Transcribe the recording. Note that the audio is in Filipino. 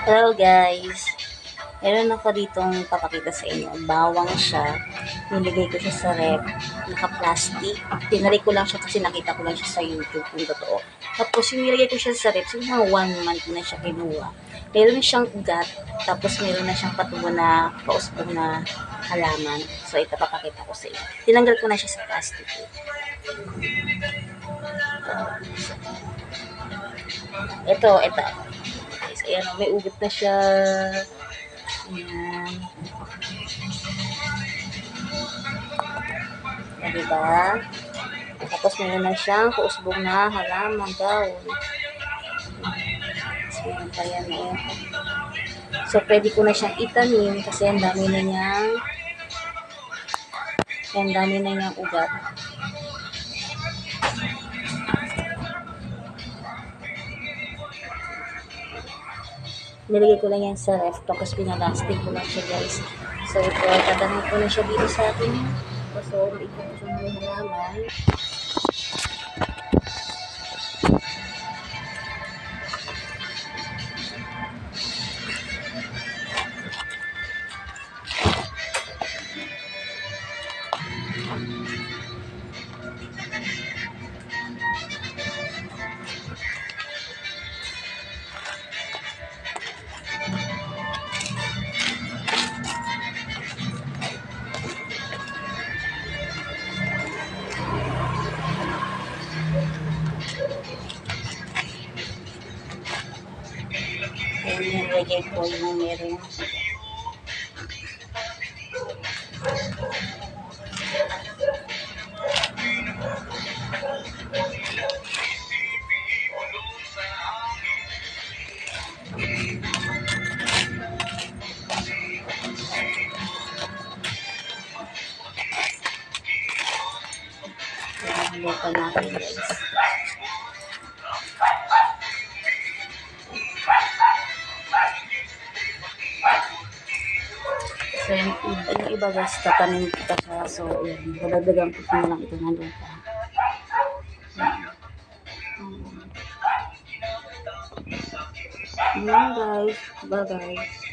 Hello guys! Meron ako ditong papakita sa inyo. Bawang siya. Nilagay ko siya sa ref. Naka-plastic. Tinalik ko lang siya kasi nakita ko lang siya sa YouTube kung totoo. Tapos yung nilagay ko siya sa ref, so mga 1 month na siya kinuha. Meron siyang ugat. Tapos meron na siyang patubo na pausbong na halaman. So ito papakita ko sa inyo. Tinanggal ko na siya sa plastic. Ito. Guys, ayan, may ugat na siya. Ayan. Diba? Tapos meron na siyang kausbong na halaman daw. So, meron pa yan eh. So, pwede ko na siyang itanim kasi ang dami na niyang ugat. Nilagay ko lang yan sa ref, tapos pinalasting ko lang siya guys. So, ito, tatanim ko na siya dito sa atin. So, ikot ko siya ng halaman. Ayan, nilagay ko yung meron. Local natin guys. So, yung iba guys, tatanim kita siya. So, yun, dadagdagan ko na lang ito ng lupa. Ayan guys, bye guys.